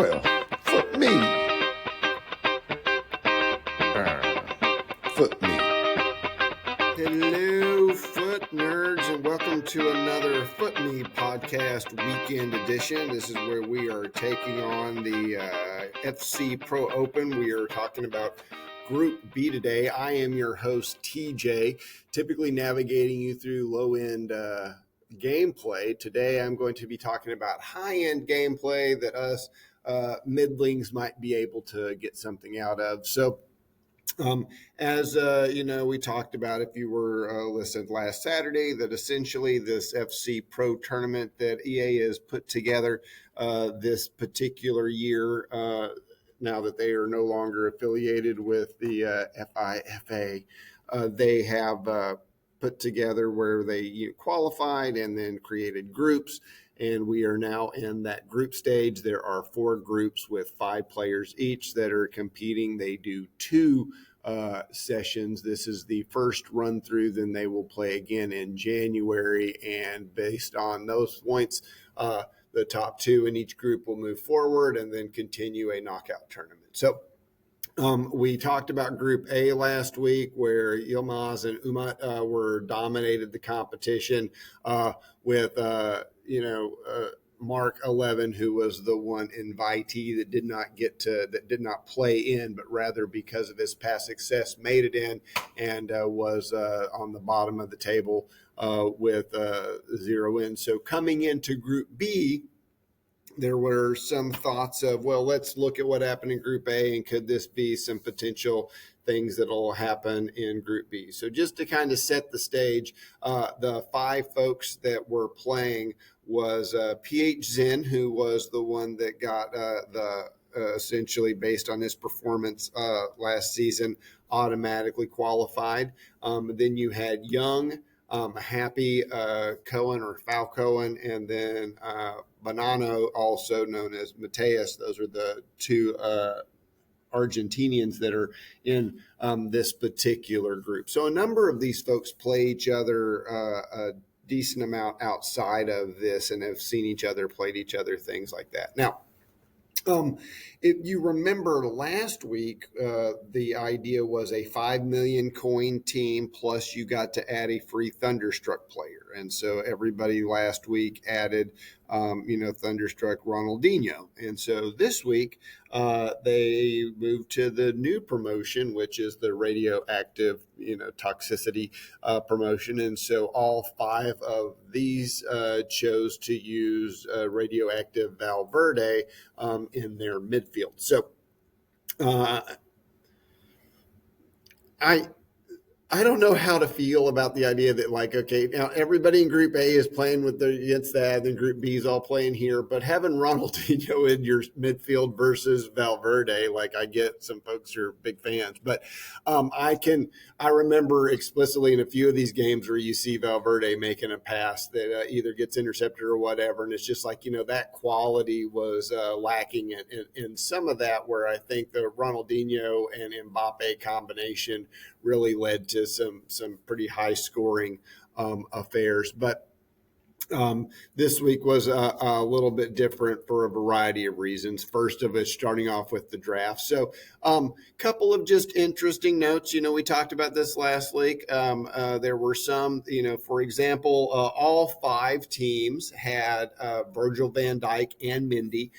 Well, foot me. Foot me. Hello, foot nerds, and welcome to another Foot Me podcast weekend edition. This is where we are taking on the FC Pro Open. We are talking about Group B today. I am your host, TJ, typically navigating you through low-end gameplay. Today, I'm going to be talking about high-end gameplay that us middlings might be able to get something out of. So, as we talked about, if you were listened last Saturday, that essentially this FC Pro tournament that EA has put together this particular year, now that they are no longer affiliated with the FIFA, they have put together where they qualified and then created groups. And we are now in that group stage. There are 4 groups with 5 players each that are competing. They do 2 sessions. This is the first run through. Then they will play again in January. And based on those points, the top 2 in each group will move forward and then continue a knockout tournament. So we talked about Group A last week, where Yilmaz and Umut were dominated the competition with Mark 11, who was the one invitee that did not play in, but rather because of his past success made it in and was on the bottom of the table with 0 wins. So coming into Group B, there were some thoughts of, well, let's look at what happened in Group A, and could this be some potential things that will happen in Group B? So just to kind of set the stage, the 5 folks that were playing was PH Zen, who was the one that got essentially, based on his performance last season, automatically qualified. Then you had Young, Happy Cohen or Fal Cohen, and then Bonanno, also known as Mateus. Those are the 2 Argentinians that are in this particular group. So a number of these folks play each other a decent amount outside of this and have seen each other, played each other, things like that. Now, if you remember last week, the idea was a 5 million coin team, plus you got to add a free Thunderstruck player. And so everybody last week added, Thunderstruck Ronaldinho. And so this week, they moved to the new promotion, which is the radioactive, toxicity promotion. And so all 5 of these chose to use radioactive Valverde in their midfield. So I don't know how to feel about the idea that, like, okay, now everybody in Group A is playing against that, and Group B is all playing here, but having Ronaldinho in your midfield versus Valverde, like, I get some folks are big fans, but I remember explicitly in a few of these games where you see Valverde making a pass that either gets intercepted or whatever, and it's just like, that quality was lacking in some of that, where I think the Ronaldinho and Mbappe combination really led to some pretty high scoring affairs. But this week was a little bit different for a variety of reasons. First of it, starting off with the draft. So couple of just interesting notes. We talked about this last week. There were some, for example, all 5 teams had Virgil van Dijk and Mendy.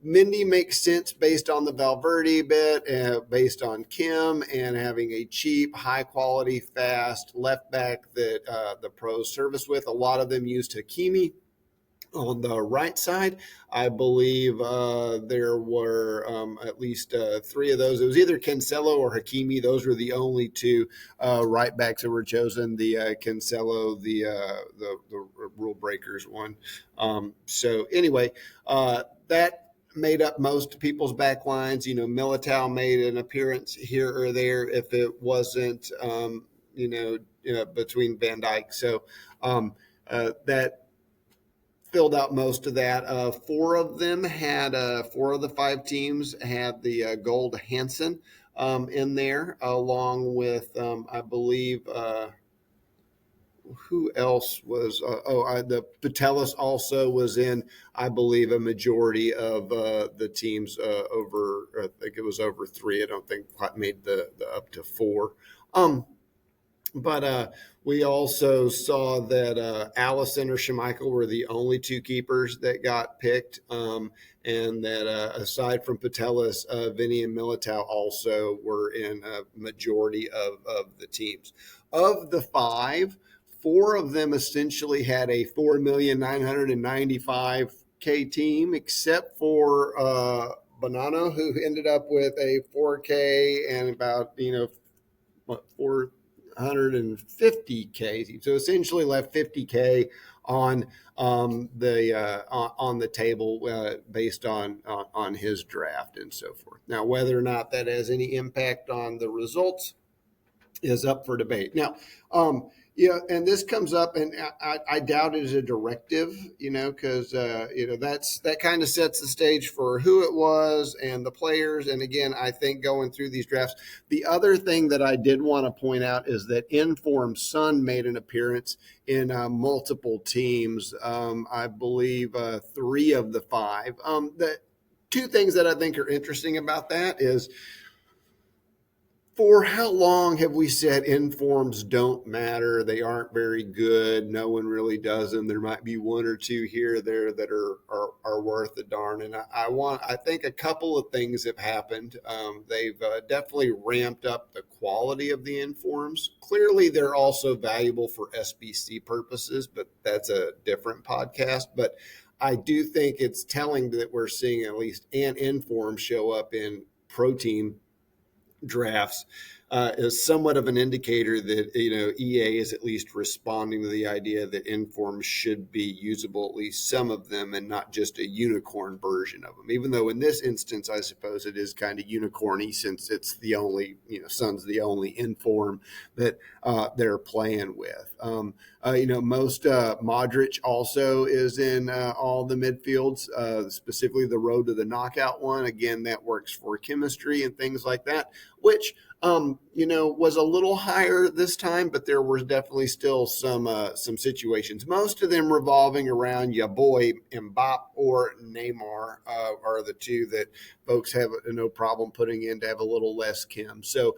Mendy makes sense based on the Valverde bit, based on Kim, and having a cheap, high-quality, fast left back that the pros service with. A lot of them used Hakimi on the right side. I believe there were at least 3 of those. It was either Cancelo or Hakimi. Those were the only 2 right backs that were chosen. The Cancelo, the rule breakers one. So anyway, that made up most people's back lines. Militao made an appearance here or there if it wasn't, between Van Dijk. So that filled out most of that. 4 of them had 4 of the 5 teams had the gold Hansen in there, along with I believe who else was? The Patelis also was in, I believe, a majority of the teams over. I think it was over three. I don't think quite made the up to four. But we also saw that Allison or Schmeichel were the only two keepers that got picked, and that aside from Patelis, Vinny and Militao also were in a majority of the teams. Of the five, four of them essentially had a 4,995K team, except for Bonanno, who ended up with a 4K and about, what, 450K. So essentially left 50K on the table based on his draft and so forth. Now, whether or not that has any impact on the results is up for debate. Now, and this comes up, and I doubt it is a directive, because that kind of sets the stage for who it was and the players. And again, I think going through these drafts, the other thing that I did want to point out is that Inform Sun made an appearance in multiple teams. I believe three of the five. The two things that I think are interesting about that is, for how long have we said informs don't matter? They aren't very good. No one really does them. There might be one or two here or there that are worth a darn. And I think a couple of things have happened. They've definitely ramped up the quality of the informs. Clearly, they're also valuable for SBC purposes, but that's a different podcast. But I do think it's telling that we're seeing at least an inform show up in pro team drafts is somewhat of an indicator that EA is at least responding to the idea that informs should be usable, at least some of them, and not just a unicorn version of them. Even though in this instance, I suppose it is kind of unicorny, since it's the only Sun's the only inform that they're playing with. Most Modric also is in all the midfields, specifically the road to the knockout one. Again, that works for chemistry and things like that, which was a little higher this time, but there was definitely still some situations. Most of them revolving around your boy Mbappe or Neymar are the two that folks have no problem putting in to have a little less chem. So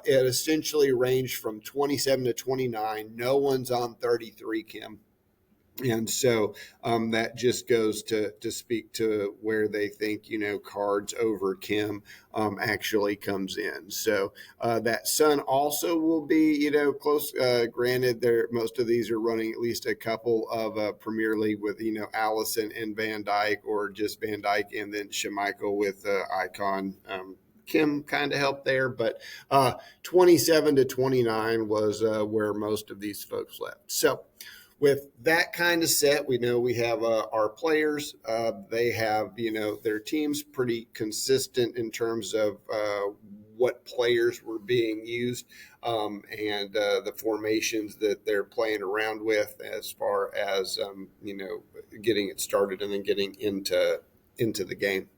it essentially ranged from 27 to 29. No one's on 33 chem. And so that just goes to speak to where they think, cards over chem actually comes in. So that Sun also will be, close. Granted, most of these are running at least a couple of Premier League with, Allison and Van Dijk, or just Van Dijk and then Schmeichel with Icon. Kim kind of helped there, but 27 to 29 was where most of these folks left. So with that kind of set, we know we have our players. They have, their teams pretty consistent in terms of what players were being used and the formations that they're playing around with, as far as, getting it started and then getting into the game.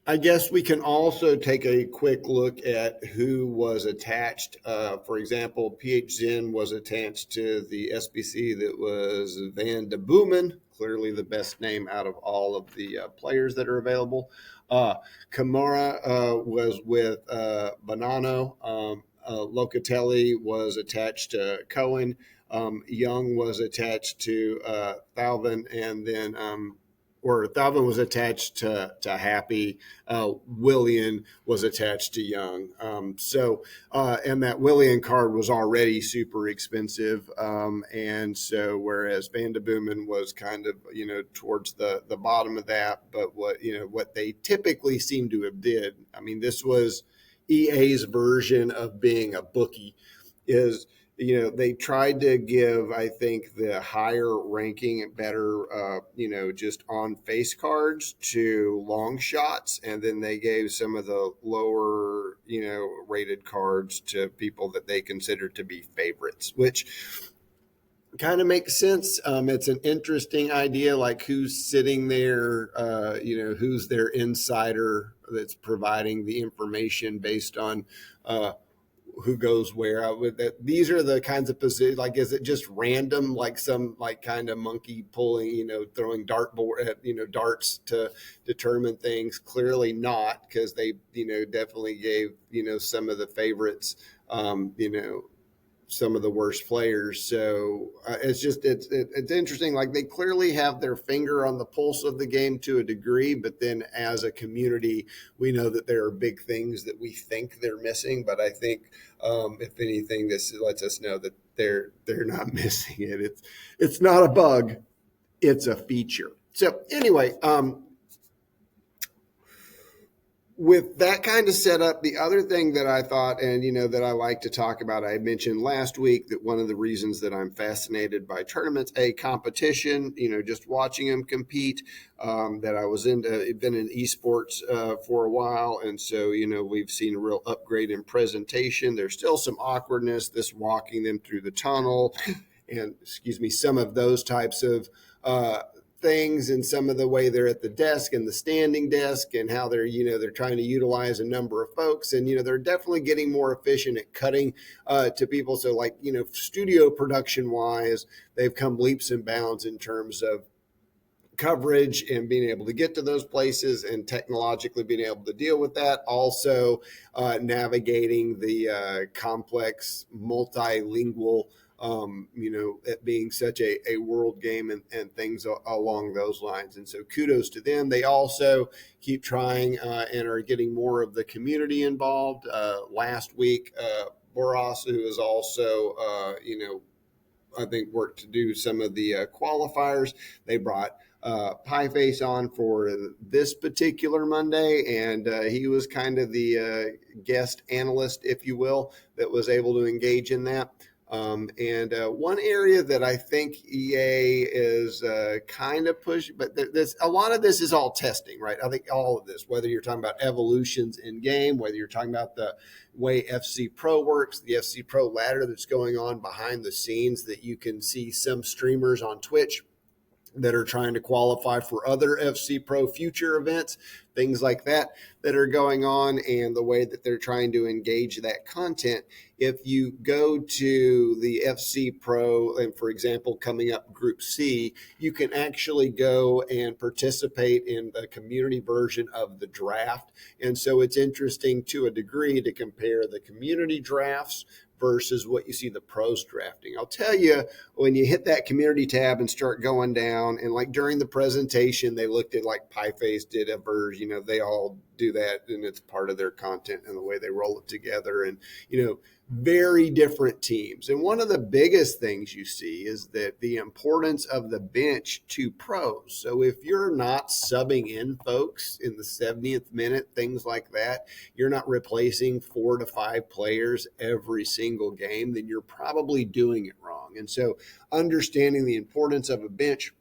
I guess we can also take a quick look at who was attached. For example, PH Zen was attached to the SBC that was Van de Boomen, clearly the best name out of all of the players that are available. Kamara was with Bonanno. Locatelli was attached to Cohen. Young was attached to Thalvin, and then Thalvin was attached to Happy. Willian was attached to Young. And that Willian card was already super expensive. And so whereas Van de Boomen was kind of, towards the bottom of that, but what they typically seem to have did, this was EA's version of being a bookie, is they tried to give, I think, the higher ranking and better, just on face cards to long shots. And then they gave some of the lower, rated cards to people that they consider to be favorites, which kind of makes sense. It's an interesting idea, like who's sitting there, who's their insider that's providing the information based on, who goes where. These are the kinds of positions. Like, is it just random, like some like kind of monkey pulling, throwing dartboard, darts to determine things? Clearly not, because they, definitely gave, some of the favorites, some of the worst players. So it's interesting. Like, they clearly have their finger on the pulse of the game to a degree, but then as a community, we know that there are big things that we think they're missing. But I think, if anything, this lets us know that they're not missing it. It's not a bug; it's a feature. So anyway, with that kind of setup, the other thing that I thought, and that I like to talk about, I mentioned last week that one of the reasons that I'm fascinated by tournaments, competition, just watching them compete, that I was been in esports for a while, and so we've seen a real upgrade in presentation. There's still some awkwardness, this walking them through the tunnel, and some of those types of things, and some of the way they're at the desk and the standing desk, and how they're trying to utilize a number of folks, and they're definitely getting more efficient at cutting to people. So, like, studio production wise, they've come leaps and bounds in terms of coverage and being able to get to those places, and technologically being able to deal with that. Also, navigating the complex multilingual, it being such a world game, and things along those lines. And so kudos to them. They also keep trying and are getting more of the community involved. Last week, Boras, who is also, I think worked to do some of the qualifiers, they brought Pieface on for this particular Monday, and he was kind of the guest analyst, if you will, that was able to engage in that. And one area that I think EA is kind of pushing, but a lot of this is all testing, right? I think all of this, whether you're talking about evolutions in game, whether you're talking about the way FC Pro works, the FC Pro ladder that's going on behind the scenes, that you can see some streamers on Twitch that are trying to qualify for other FC Pro future events, things like that are going on, and the way that they're trying to engage that content. If you go to the FC Pro, and for example, coming up Group C, you can actually go and participate in the community version of the draft. And so it's interesting to a degree to compare the community drafts versus what you see the pros drafting. I'll tell you, when you hit that community tab and start going down, and like during the presentation, they looked at, like, Pieface did a version, they all do that, and it's part of their content and the way they roll it together, and very different teams. And one of the biggest things you see is that the importance of the bench to pros. So if you're not subbing in folks in the 70th minute, things like that, you're not replacing 4 to 5 players every single game, then you're probably doing it wrong. And so understanding the importance of a bench,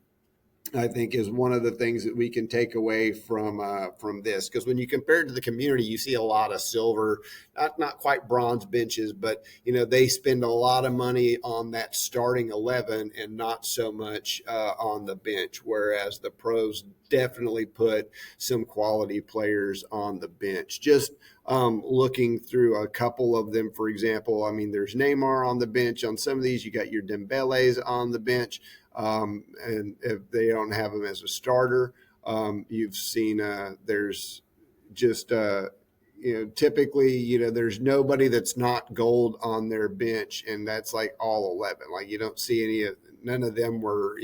I think, is one of the things that we can take away from this, because when you compare it to the community, you see a lot of silver, not quite bronze benches, but they spend a lot of money on that starting 11 and not so much on the bench, whereas the pros definitely put some quality players on the bench. Just looking through a couple of them, for example, I mean, there's Neymar on the bench. On some of these, you got your Dembeles on the bench. And if they don't have him as a starter, you've seen there's just typically there's nobody that's not gold on their bench, and that's like all 11. Like, you don't see none of them were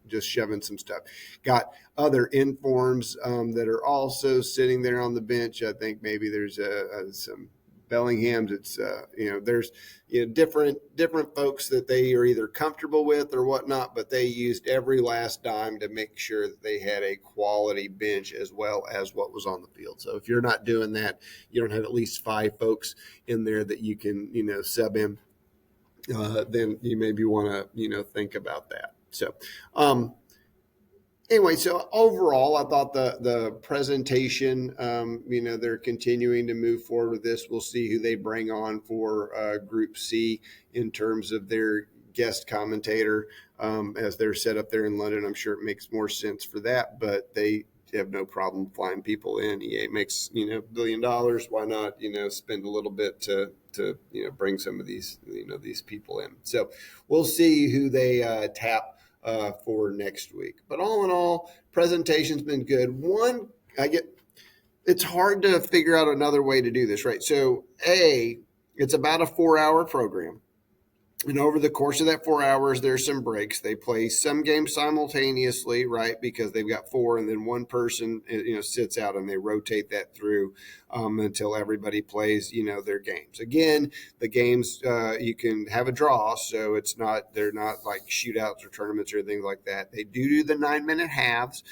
just shoving some stuff. Got other informs that are also sitting there on the bench. I think maybe there's some Bellingham's. It's there's different folks that they are either comfortable with or whatnot, but they used every last dime to make sure that they had a quality bench as well as what was on the field. So if you're not doing that, you don't have at least 5 folks in there that you can sub in, then you maybe want to think about that. So anyway, so overall, I thought the presentation, they're continuing to move forward with this. We'll see who they bring on for Group C in terms of their guest commentator as they're set up there in London. I'm sure it makes more sense for that, but they have no problem flying people in. EA makes $1 billion. Why not spend a little bit to bring some of these these people in. So we'll see who they tap for next week. But all in all, presentation's been good. It's hard to figure out another way to do this, right? So it's about a 4-hour program. And over the course of that 4 hours, there's some breaks. They play some games simultaneously, right? Because they've got four, and then one person, sits out, and they rotate that through until everybody plays, their games. Again, the games you can have a draw, so they're not like shootouts or tournaments or things like that. They do the 9-minute halves,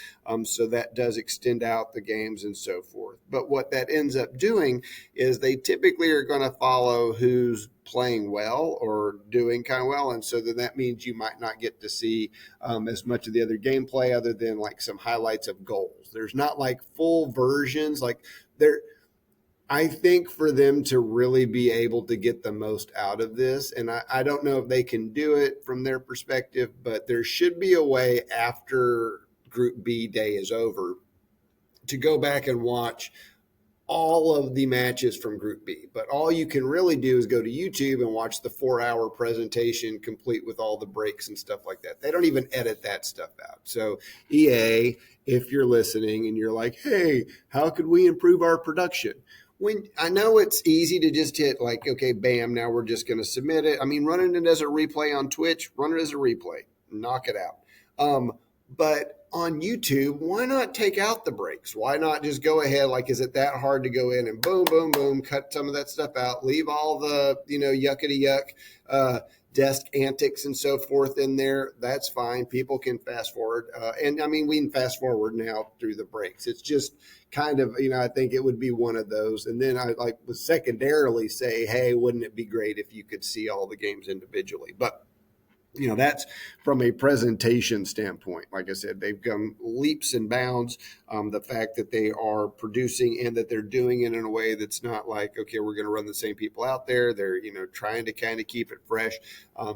so that does extend out the games and so forth. But what that ends up doing is they typically are going to follow who's playing well or doing kind of well, and so then that means you might not get to see as much of the other gameplay other than like some highlights of goals. There's not like full versions like there. I think for them to really be able to get the most out of this, and I don't know if they can do it from their perspective, but there should be a way after Group B day is over to go back and watch all of the matches from Group B. But all you can really do is go to YouTube and watch the 4-hour presentation complete with all the breaks and stuff like that. They don't even edit that stuff out. So EA, if you're listening and you're like, hey, how could we improve our production? When I know it's easy to just hit like, okay, bam, now we're just going to submit it. I mean, running it as a replay on Twitch, run it as a replay, knock it out. But on YouTube, why not take out the breaks? Why not just go ahead? Like, is it that hard to go in and boom, boom, boom, cut some of that stuff out, leave all the, yuckity yuck, desk antics and so forth in there? That's fine. People can fast forward. And I mean, we can fast forward now through the breaks. It's just kind of, I think it would be one of those. And then I would secondarily say, hey, wouldn't it be great if you could see all the games individually? But that's from a presentation standpoint. Like I said, they've come leaps and bounds. The fact that they are producing and that they're doing it in a way that's not like, okay, we're going to run the same people out there. They're, trying to kind of keep it fresh.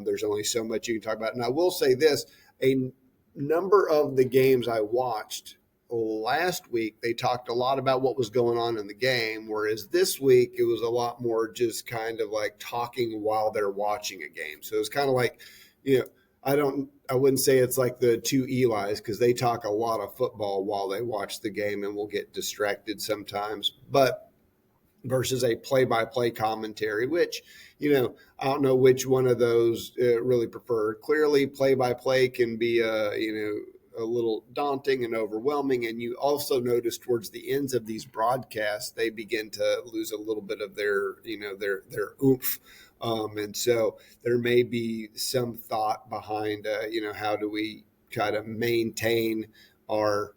There's only so much you can talk about. And I will say this, a number of the games I watched last week, they talked a lot about what was going on in the game, whereas this week it was a lot more just kind of like talking while they're watching a game. So it was kind of like, I wouldn't say it's like the two Eli's because they talk a lot of football while they watch the game and will get distracted sometimes, but versus a play-by-play commentary, which, I don't know which one of those really preferred. Clearly play-by-play can be, a little daunting and overwhelming. And you also notice towards the ends of these broadcasts, they begin to lose a little bit of their, their oomph. And so there may be some thought behind, how do we kind of maintain our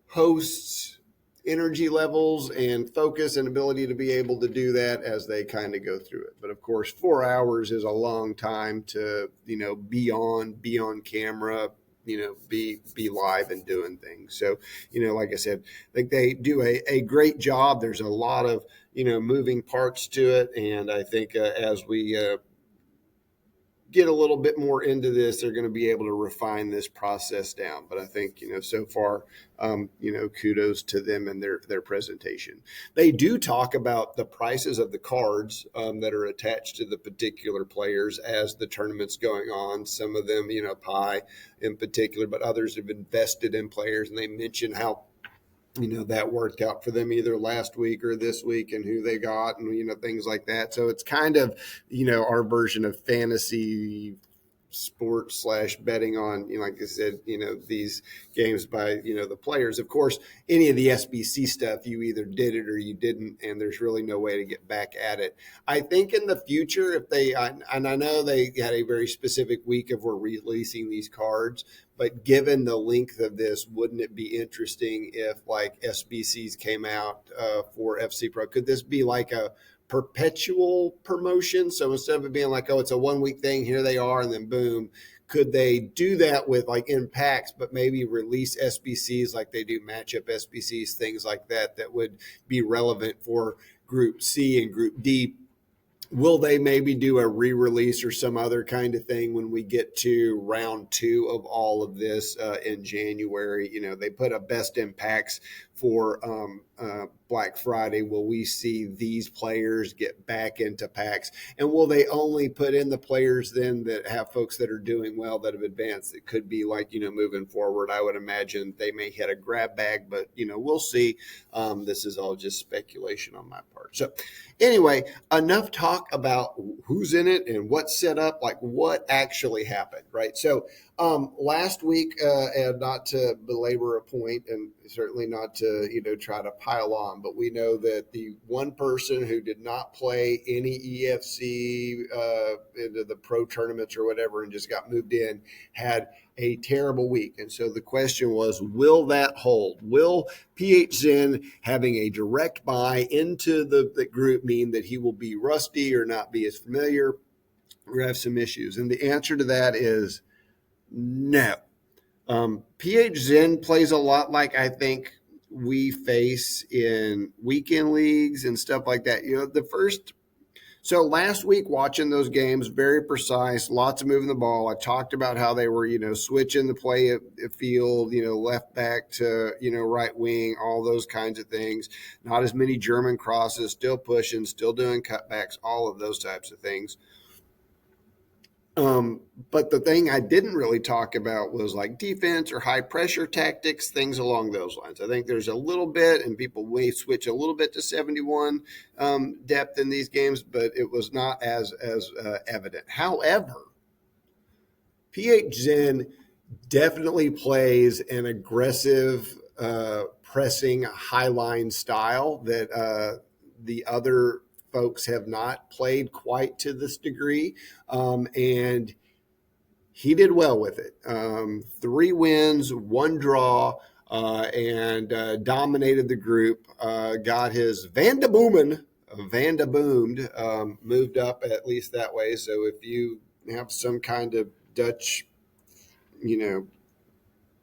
hosts' energy levels and focus and ability to be able to do that as they kind of go through it. But of course, 4 hours is a long time to, be on camera, be live and doing things. So, like I said, I think they do a great job. There's a lot of, moving parts to it. And I think as we get a little bit more into this, they're going to be able to refine this process down. But I think, so far, kudos to them and their presentation. They do talk about the prices of the cards that are attached to the particular players as the tournament's going on. Some of them, Pi in particular, but others have invested in players, and they mention how that worked out for them either last week or this week and who they got and, things like that. So it's kind of, our version of fantasy sports / betting on, like I said, these games by, the players. Of course, any of the SBC stuff, you either did it or you didn't, and there's really no way to get back at it. I think in the future, if they, and I know they had a very specific week of we're releasing these cards, but given the length of this, wouldn't it be interesting if like SBCs came out for FC Pro? Could this be like a perpetual promotion? So instead of it being like, oh, it's a 1 week thing, here they are, and then boom, could they do that with like in packs, but maybe release SBCs like they do matchup SBCs, things like that, that would be relevant for Group C and Group D will they maybe do a re-release or some other kind of thing when we get to round 2 of all of this in January? They put a best in packs for Black Friday. Will we see these players get back into packs? And will they only put in the players then that have folks that are doing well, that have advanced? It could be like, moving forward, I would imagine they may hit a grab bag, but, we'll see. This is all just speculation on my part. So anyway, enough talk about who's in it and what's set up, like what actually happened, right? So last week, and not to belabor a point and certainly not to, try to pile on, but we know that the one person who did not play any EFC into the pro tournaments or whatever and just got moved in had a terrible week. And so the question was, will that hold? Will PH Zen having a direct buy into the group mean that he will be rusty or not be as familiar or have some issues? And the answer to that is no. PH Zen plays a lot like I think we face in weekend leagues and stuff like that. So last week, watching those games, very precise, lots of moving the ball. I talked about how they were, switching the play field, left back to, right wing, all those kinds of things. Not as many German crosses, still pushing, still doing cutbacks, all of those types of things. But the thing I didn't really talk about was like defense or high pressure tactics, things along those lines. I think there's a little bit, and people may switch a little bit to 71 depth in these games, but it was not as evident. However, PH Zen definitely plays an aggressive, pressing high line style that the other folks have not played quite to this degree. And he did well with it. 3 wins, 1 draw, and dominated the group. Got his Van de Boomen, moved up at least that way. So if you have some kind of Dutch,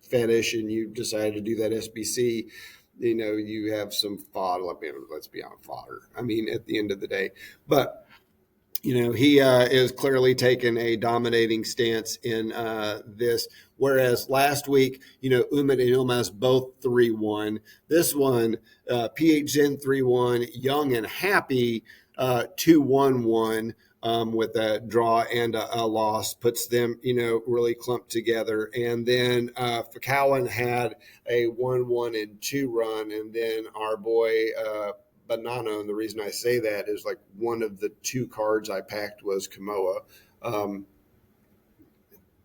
fetish and you decide to do that SBC, you have some fodder. Let's be on fodder. I mean, at the end of the day, but he is clearly taking a dominating stance in this. Whereas last week, Umit and Ilmaz both 3-1. This one, PH Zen 3-1, Young and Happy 2-1-1. With a draw and a loss, puts them, really clumped together. And then Fakawan had a 1-1-2 run, and then our boy Banana, and the reason I say that is like one of the 2 cards I packed was Kamoa,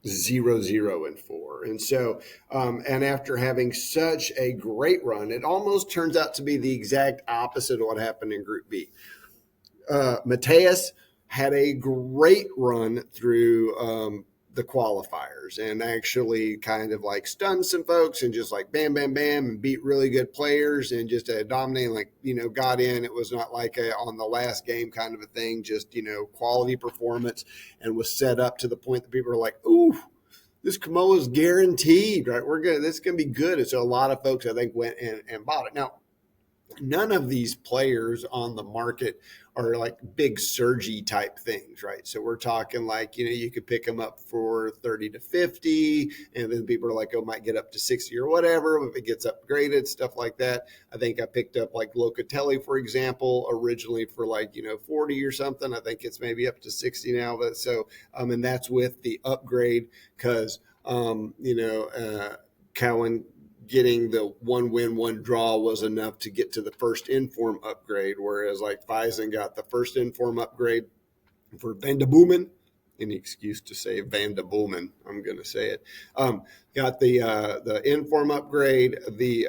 0-0-4. And so, and after having such a great run, it almost turns out to be the exact opposite of what happened in Group B. Mateus had a great run through the qualifiers and actually kind of like stunned some folks and just like bam, bam, bam, and beat really good players and just dominating, got in. It was not like on the last game kind of a thing, just, quality performance, and was set up to the point that people are like, ooh, this Kamoa is guaranteed, right? This is going to be good. And so a lot of folks, I think, went and bought it. Now, none of these players on the market are like big surgy type things, right? So we're talking like, you could pick them up for 30 to 50, and then people are like, oh, might get up to 60 or whatever if it gets upgraded, stuff like that. I think I picked up like Locatelli, for example, originally for 40 or something. I think it's maybe up to 60 now. But so, and that's with the upgrade because, Cowan getting the 1 win, 1 draw was enough to get to the first inform upgrade, whereas like Faison got the first inform upgrade for Van de Boomen. Any excuse to say Van de Boomen, I'm going to say it. Got the inform upgrade, the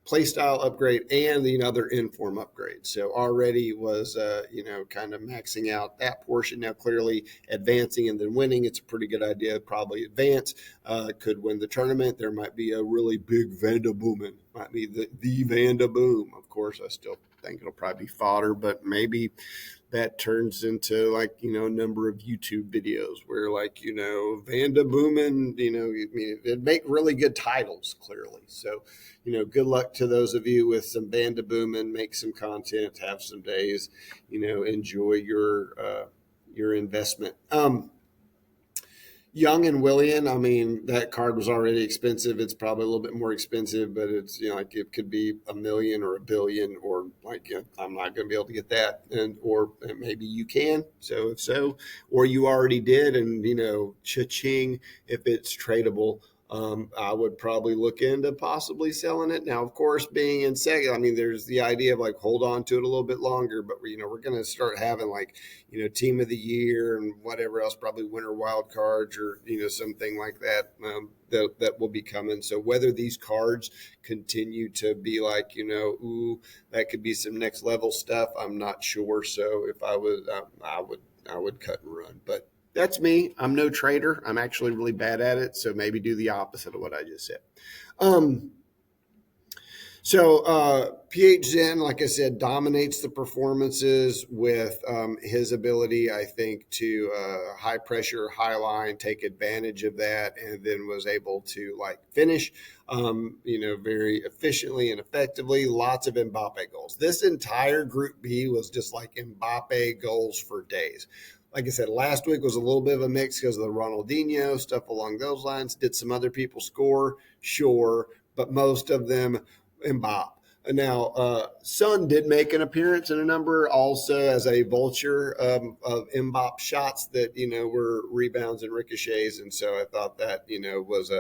play style upgrade, and the other inform upgrade. So already was, kind of maxing out that portion. Now clearly advancing and then winning, it's a pretty good idea. Probably advance, could win the tournament. There might be a really big Van de Boomen, might be the Van de Boom. Of course, I still think it'll probably be fodder, but maybe that turns into like, a number of YouTube videos where like, Vanda Boomin, I mean, it'd make really good titles clearly. So, good luck to those of you with some Vanda Boomin, make some content, have some days, enjoy your investment. Young and Willian, I mean, that card was already expensive. It's probably a little bit more expensive, but it's, like it could be a million or a billion, or like, I'm not going to be able to get that. Or maybe you can. So if so, or you already did, and, cha-ching, if it's tradable, I would probably look into possibly selling it. Now, of course, being in second, I mean, there's the idea of like hold on to it a little bit longer, but we're going to start having like, team of the year and whatever else, probably winter wild cards or, something like that, that will be coming. So whether these cards continue to be like, ooh, that could be some next level stuff, I'm not sure. So if I was, I would cut and run, but that's me. I'm no trader. I'm actually really bad at it. So maybe do the opposite of what I just said. PH Zen, like I said, dominates the performances with his ability, I think, to high pressure, high line, take advantage of that, and then was able to like finish, very efficiently and effectively. Lots of Mbappe goals. This entire Group B was just like Mbappe goals for days. Like I said, last week was a little bit of a mix because of the Ronaldinho stuff along those lines. Did some other people score? Sure. But most of them, Mbappe. Now, Son did make an appearance in a number also as a vulture of Mbappe shots that, were rebounds and ricochets. And so I thought that, was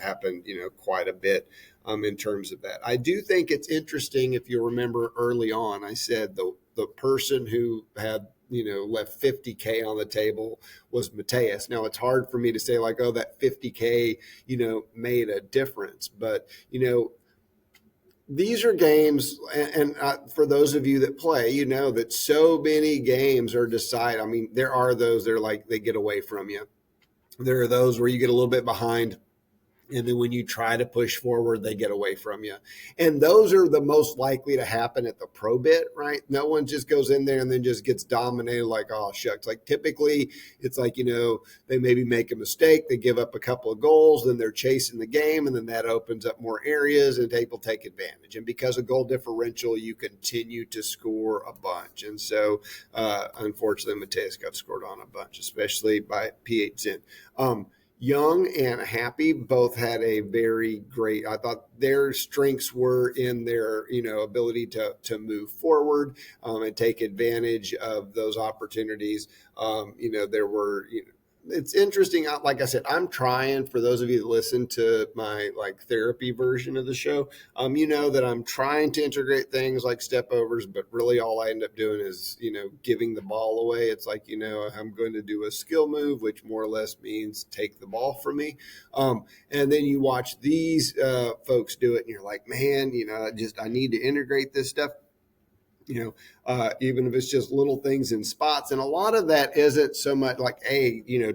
happened, quite a bit in terms of that. I do think it's interesting. If you remember early on, I said the person who had left 50K on the table was Mateus. Now it's hard for me to say like, oh, that 50K, made a difference. But, these are games, and for those of you that play, that so many games are decided. I mean, there are those that are like, they get away from you. There are those where you get a little bit behind, and then when you try to push forward, they get away from you. And those are the most likely to happen at the pro bit, right? No one just goes in there and then just gets dominated like, oh, shucks. Like typically it's like, they maybe make a mistake. They give up a couple of goals, then they're chasing the game. And then that opens up more areas and people take advantage. And because of goal differential, you continue to score a bunch. And so, unfortunately, Mateus got scored on a bunch, especially by PH Zen. Young and Happy both had a very great, I thought their strengths were in their, ability to move forward and take advantage of those opportunities. There were, it's interesting. Like I said, I'm trying, for those of you that listen to my like therapy version of the show, that I'm trying to integrate things like step overs, but really all I end up doing is, giving the ball away. It's like, I'm going to do a skill move, which more or less means take the ball from me. And then you watch these folks do it and you're like, man, I need to integrate this stuff. Even if it's just little things in spots. And a lot of that isn't so much like,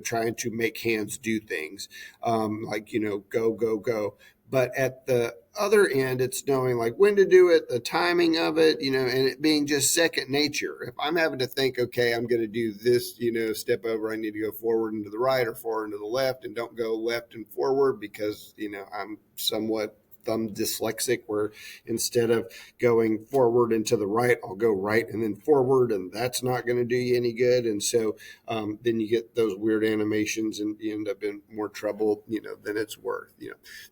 trying to make hands do things like, go, go, go. But at the other end, it's knowing like when to do it, the timing of it, and it being just second nature. If I'm having to think, okay, I'm going to do this, step over, I need to go forward and to the right or forward and to the left, and don't go left and forward because, I'm somewhat thumb dyslexic, where instead of going forward and to the right, I'll go right and then forward, and that's not going to do you any good. And so then you get those weird animations and you end up in more trouble, than it's worth.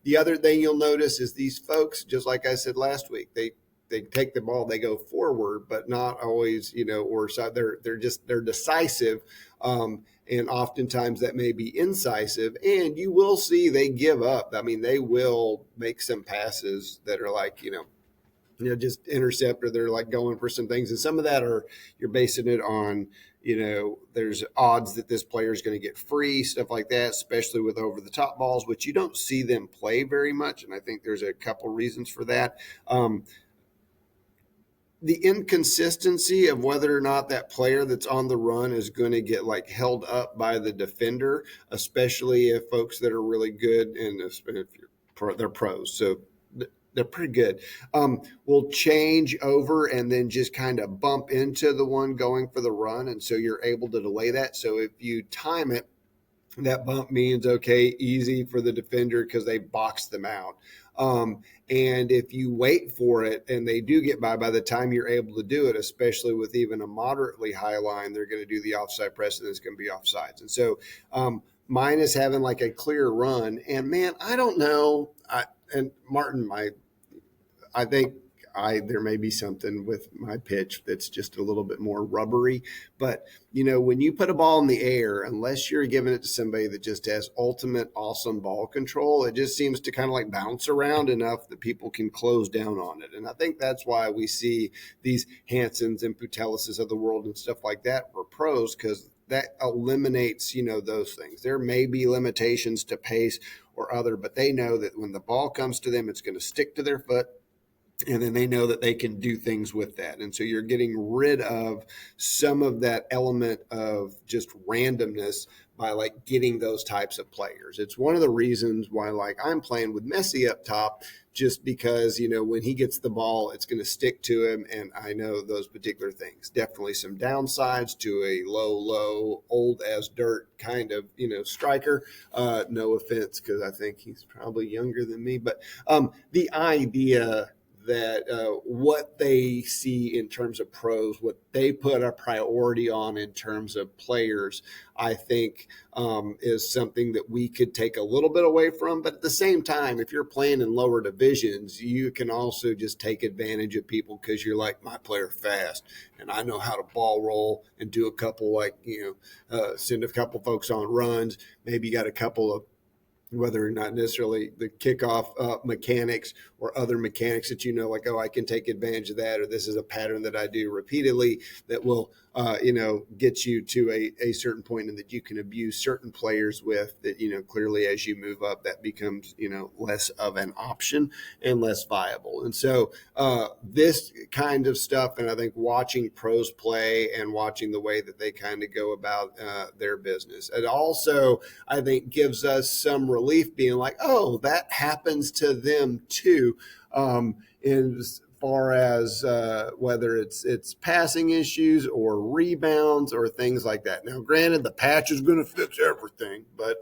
The other thing you'll notice is these folks, just like I said last week, they take the ball, they go forward, but not always, or so they're decisive. And oftentimes that may be incisive, and you will see they give up. I mean, they will make some passes that are like, just intercept, or they're like going for some things. And some of that you're basing it on, there's odds that this player is going to get free, stuff like that, especially with over the top balls, which you don't see them play very much. And I think there's a couple reasons for that. The inconsistency of whether or not that player that's on the run is going to get like held up by the defender, especially if folks that are really good and if they're pros. So they're pretty good, will change over and then just kind of bump into the one going for the run. And so you're able to delay that. So if you time it, that bump means, okay, easy for the defender because they box them out. And if you wait for it and they do get by the time you're able to do it, especially with even a moderately high line, they're going to do the offside press and it's going to be offsides. And so mine is having like a clear run. And man, I don't know. And Martin, I think there may be something with my pitch that's just a little bit more rubbery. But, when you put a ball in the air, unless you're giving it to somebody that just has ultimate awesome ball control, it just seems to kind of like bounce around enough that people can close down on it. And I think that's why we see these Hansons and Putellises of the world and stuff like that for pros, because that eliminates, those things. There may be limitations to pace or other, but they know that when the ball comes to them, it's going to stick to their foot. And then they know that they can do things with that. And so you're getting rid of some of that element of just randomness by like getting those types of players. It's one of the reasons why like I'm playing with Messi up top, just because, when he gets the ball, it's going to stick to him. And I know those particular things. Definitely some downsides to a low, old as dirt kind of, striker. No offense, because I think he's probably younger than me. But the idea that what they see in terms of pros, what they put a priority on in terms of players, I think is something that we could take a little bit away from. But at the same time, if you're playing in lower divisions, you can also just take advantage of people because you're like, my player fast and I know how to ball roll and do a couple send a couple folks on runs. Maybe you got a couple of, whether or not necessarily the kickoff mechanics or other mechanics that like, oh, I can take advantage of that, or this is a pattern that I do repeatedly that will, get you to a certain point and that you can abuse certain players with that, clearly as you move up, that becomes, less of an option and less viable. And so this kind of stuff, and I think watching pros play and watching the way that they kind of go about their business, it also, I think, gives us some relief being like, oh, that happens to them too. In as far as whether it's passing issues or rebounds or things like that. Now, granted, the patch is going to fix everything, but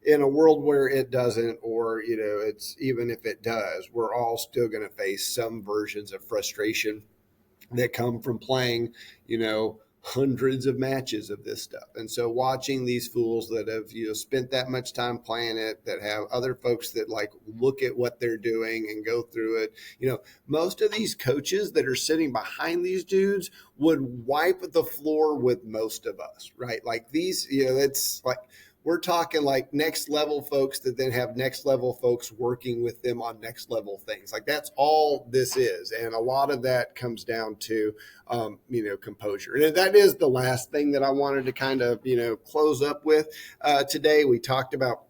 in a world where it doesn't, or it's even if it does, we're all still going to face some versions of frustration that come from playing, hundreds of matches of this stuff. And so watching these fools that have spent that much time playing it, that have other folks that like look at what they're doing and go through it, most of these coaches that are sitting behind these dudes would wipe the floor with most of us, right? Like these, it's like we're talking like next level folks that then have next level folks working with them on next level things. Like that's all this is. And a lot of that comes down to, composure. And that is the last thing that I wanted to kind of, close up with today. We talked about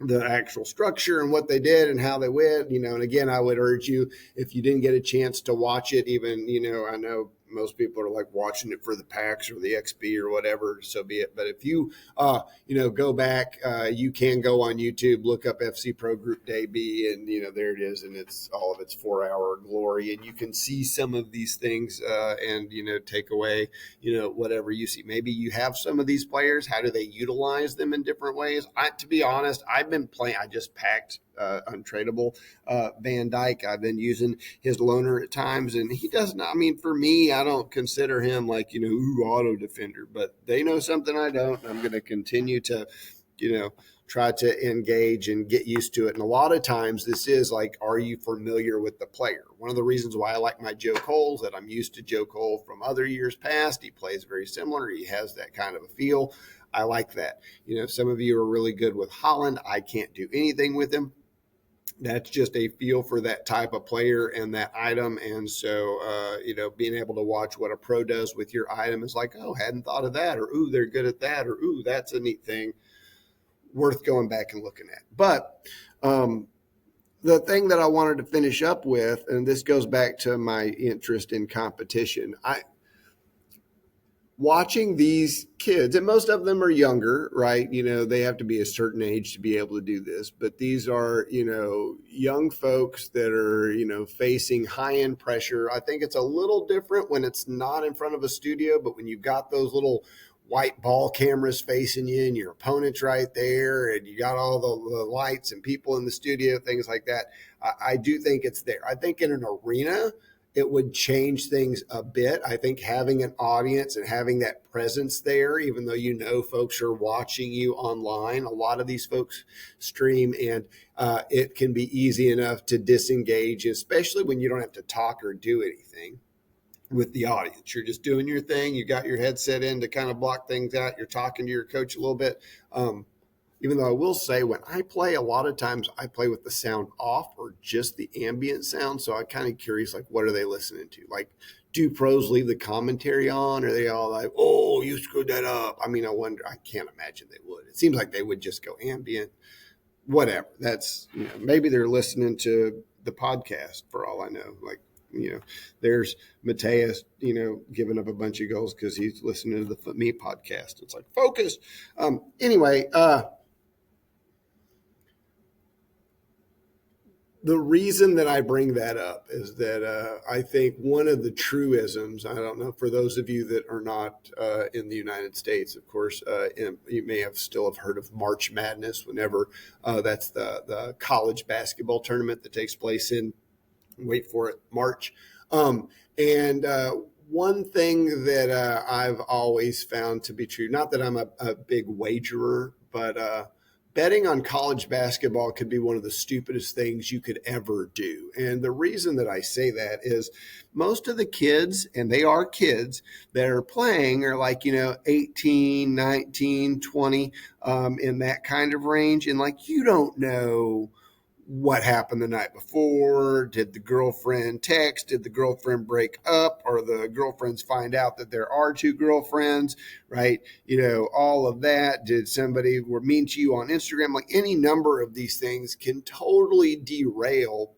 the actual structure and what they did and how they went, and again, I would urge you, if you didn't get a chance to watch it, even, I know most people are like watching it for the packs or the XP or whatever, so be it. But if you, go back, you can go on YouTube, look up FC Pro Group Day B, and, there it is. And it's all of its 4-hour glory. And you can see some of these things and, take away, whatever you see. Maybe you have some of these players. How do they utilize them in different ways? To be honest, I've been playing, I just packed untradeable Van Dyke. I've been using his loaner at times, and he doesn't, for me, I don't consider him like, auto defender, but they know something I don't. I'm going to continue to, try to engage and get used to it. And a lot of times this is like, are you familiar with the player? One of the reasons why I like my Joe Cole is that I'm used to Joe Cole from other years past. He plays very similar. He has that kind of a feel. I like that. Some of you are really good with Holland. I can't do anything with him. That's just a feel for that type of player and that item. And so, being able to watch what a pro does with your item is like, oh, hadn't thought of that, or, ooh, they're good at that, or, ooh, that's a neat thing worth going back and looking at. But the thing that I wanted to finish up with, and this goes back to my interest in competition, watching these kids, and most of them are younger, right? They have to be a certain age to be able to do this, but these are, young folks that are, facing high end pressure. I think it's a little different when it's not in front of a studio, but when you've got those little white ball cameras facing you and your opponent's right there and you got all the lights and people in the studio, things like that. I do think it's there. I think in an arena, it would change things a bit. I think having an audience and having that presence there, even though folks are watching you online, a lot of these folks stream, and it can be easy enough to disengage, especially when you don't have to talk or do anything with the audience. You're just doing your thing. You got your headset in to kind of block things out. You're talking to your coach a little bit. Even though I will say when I play, a lot of times I play with the sound off or just the ambient sound. So I'm kind of curious, like, what are they listening to? Like, do pros leave the commentary on? Or are they all like, oh, you screwed that up? I mean, I wonder, I can't imagine they would. It seems like they would just go ambient, whatever. That's, maybe they're listening to the podcast for all I know. Like, there's Mateus, giving up a bunch of goals because he's listening to the Foot Me podcast. It's like, focus. Anyway, the reason that I bring that up is that I think one of the truisms, I don't know, for those of you that are not in the United States, of course, you may still have heard of March Madness whenever that's the college basketball tournament that takes place in, wait for it, March. And one thing that I've always found to be true, not that I'm a big wagerer, but betting on college basketball could be one of the stupidest things you could ever do. And the reason that I say that is most of the kids, and they are kids, that are playing are like, 18, 19, 20, in that kind of range. And like, you don't know what happened the night before. Did the girlfriend text? Did the girlfriend break up? Or the girlfriends find out that there are two girlfriends, right? All of that. Did somebody were mean to you on Instagram? Like, any number of these things can totally derail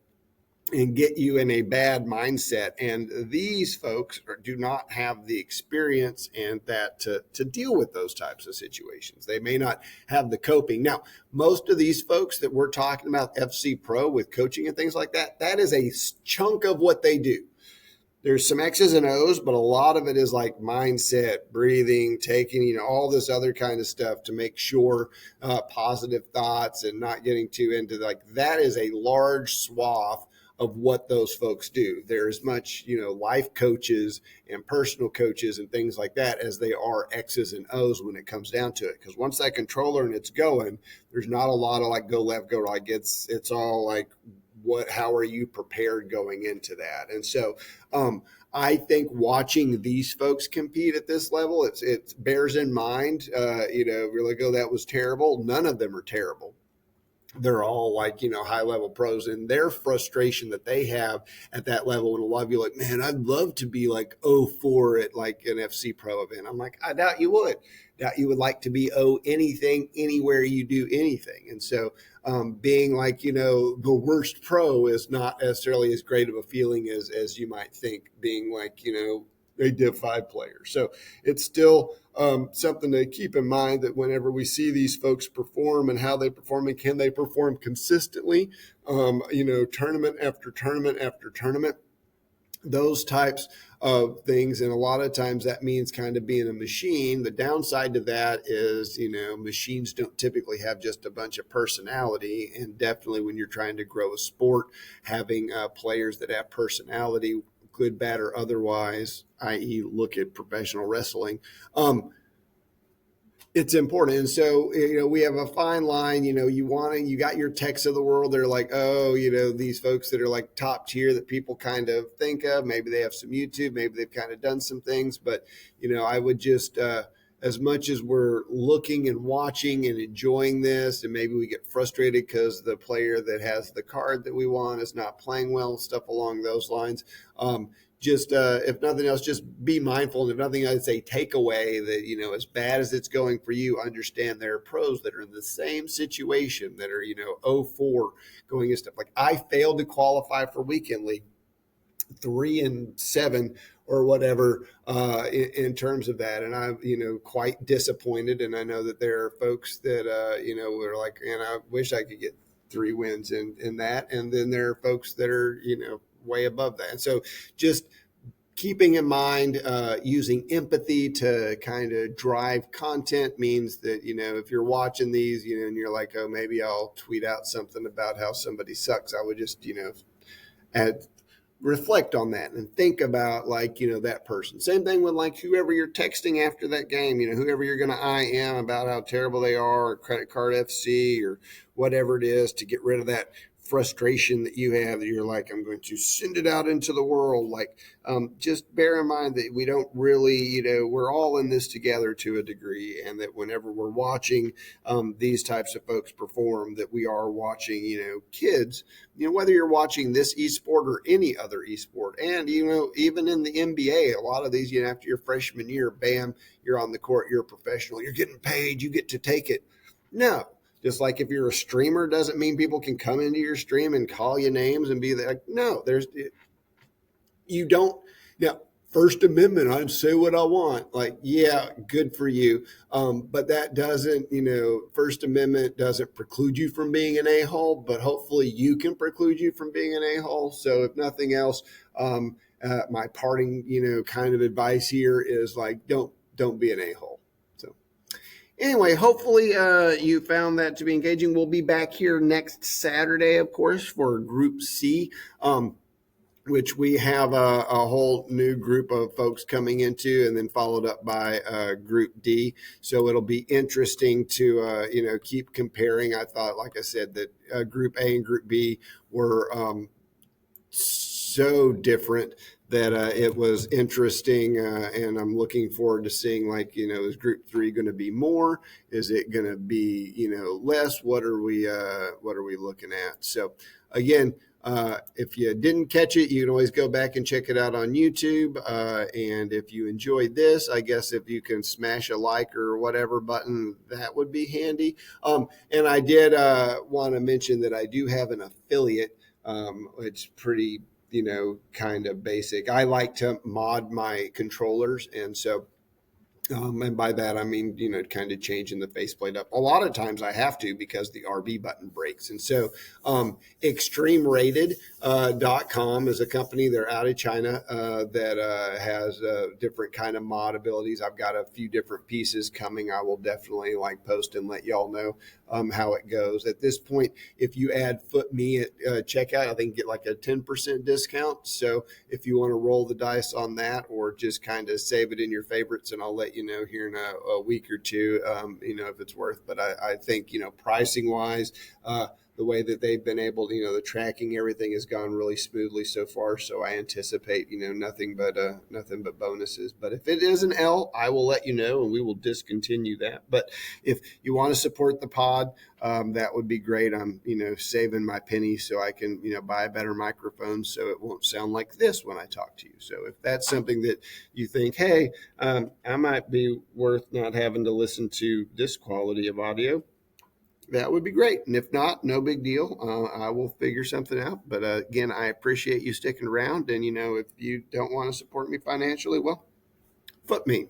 and get you in a bad mindset. And these folks do not have the experience and that to deal with those types of situations. They may not have the coping. Now, most of these folks that we're talking about, FC Pro with coaching and things like that, that is a chunk of what they do. There's some X's and O's, but a lot of it is like mindset, breathing, taking, all this other kind of stuff to make sure positive thoughts and not getting too into that is a large swath of what those folks do. They're as much, life coaches and personal coaches and things like that as they are X's and O's when it comes down to it. Because once that controller and it's going, there's not a lot of like go left, go right. It's all like, how are you prepared going into that? And so I think watching these folks compete at this level, it bears in mind, really go, that was terrible. None of them are terrible. They're all like, high level pros, and their frustration that they have at that level. And a lot of you are like, man, I'd love to be like 0-4 at like an FC Pro event. I'm like, I doubt you would. Doubt you would like to be anything, anywhere you do anything. And so being like, the worst pro is not necessarily as great of a feeling as you might think, being like, a Div 5 player. So it's still something to keep in mind that whenever we see these folks perform and how they perform and can they perform consistently, tournament after tournament after tournament, those types of things. And a lot of times that means kind of being a machine. The downside to that is, machines don't typically have just a bunch of personality. And definitely when you're trying to grow a sport, having players that have personality, good, bad, or otherwise, i.e. look at professional wrestling, it's important. And so, we have a fine line, you got your techs of the world. They're like, oh, these folks that are like top tier that people kind of think of, maybe they have some YouTube, maybe they've kind of done some things, but, I would just, as much as we're looking and watching and enjoying this, and maybe we get frustrated because the player that has the card that we want is not playing well, stuff along those lines. Just if nothing else, just be mindful. And if nothing else, a takeaway that, as bad as it's going for you, understand there are pros that are in the same situation that are, 0-4 going and stuff. Like, I failed to qualify for weekend league 3-7 or whatever in terms of that. And I'm, quite disappointed. And I know that there are folks that, were like, and I wish I could get 3 wins in that. And then there are folks that are, way above that. And so just keeping in mind using empathy to kind of drive content means that, if you're watching these, and you're like, oh, maybe I'll tweet out something about how somebody sucks, I would just, add reflect on that and think about that person. Same thing with whoever you're texting after that game, whoever you're going to IM about how terrible they are, or credit card FC or whatever it is, to get rid of that frustration that you have, that you're like, I'm going to send it out into the world. Just bear in mind that we don't really, we're all in this together to a degree, and that whenever we're watching these types of folks perform, that we are watching, kids, whether you're watching this esport or any other esport. And, even in the NBA, a lot of these, after your freshman year, bam, you're on the court, you're a professional, you're getting paid, you get to take it. No. Just like if you're a streamer, doesn't mean people can come into your stream and call you names and be like, no, you don't. Now, First Amendment, I'd say what I want. Yeah, good for you. But that doesn't, First Amendment doesn't preclude you from being an a-hole, but hopefully you can preclude you from being an a-hole. So if nothing else, my parting, kind of advice here is don't be an a-hole. Anyway, hopefully you found that to be engaging. We'll be back here next Saturday, of course, for Group C, which we have a whole new group of folks coming into, and then followed up by Group D. So it'll be interesting to, keep comparing. I thought, like I said, that Group A and Group B were so different that it was interesting, and I'm looking forward to seeing, is Group 3 going to be more? Is it going to be, less? What are we looking at? So again, if you didn't catch it, you can always go back and check it out on YouTube. And if you enjoyed this, I guess if you can smash a like or whatever button, that would be handy. And I did want to mention that I do have an affiliate. It's pretty, kind of basic. I like to mod my controllers. And so, and by that, I mean, kind of changing the faceplate up. A lot of times I have to, because the RB button breaks. And so extremerated.com is a company. They're out of China that has different kind of mod abilities. I've got a few different pieces coming. I will definitely post and let y'all know how it goes. At this point, if you add Foot Me at checkout, I think get a 10% discount. So if you want to roll the dice on that, or just kind of save it in your favorites, and I'll let you know here in a week or two, if it's worth. But I think, pricing wise, the way that they've been able to, the tracking, everything has gone really smoothly so far. So I anticipate, nothing but bonuses. But if it is an L, I will let you know, and we will discontinue that. But if you want to support the pod, that would be great. I'm, saving my pennies so I can, buy a better microphone so it won't sound like this when I talk to you. So if that's something that you think, hey, I might be worth not having to listen to this quality of audio, that would be great. And if not, no big deal. I will figure something out. But again, I appreciate you sticking around. And, if you don't want to support me financially, well, foot me.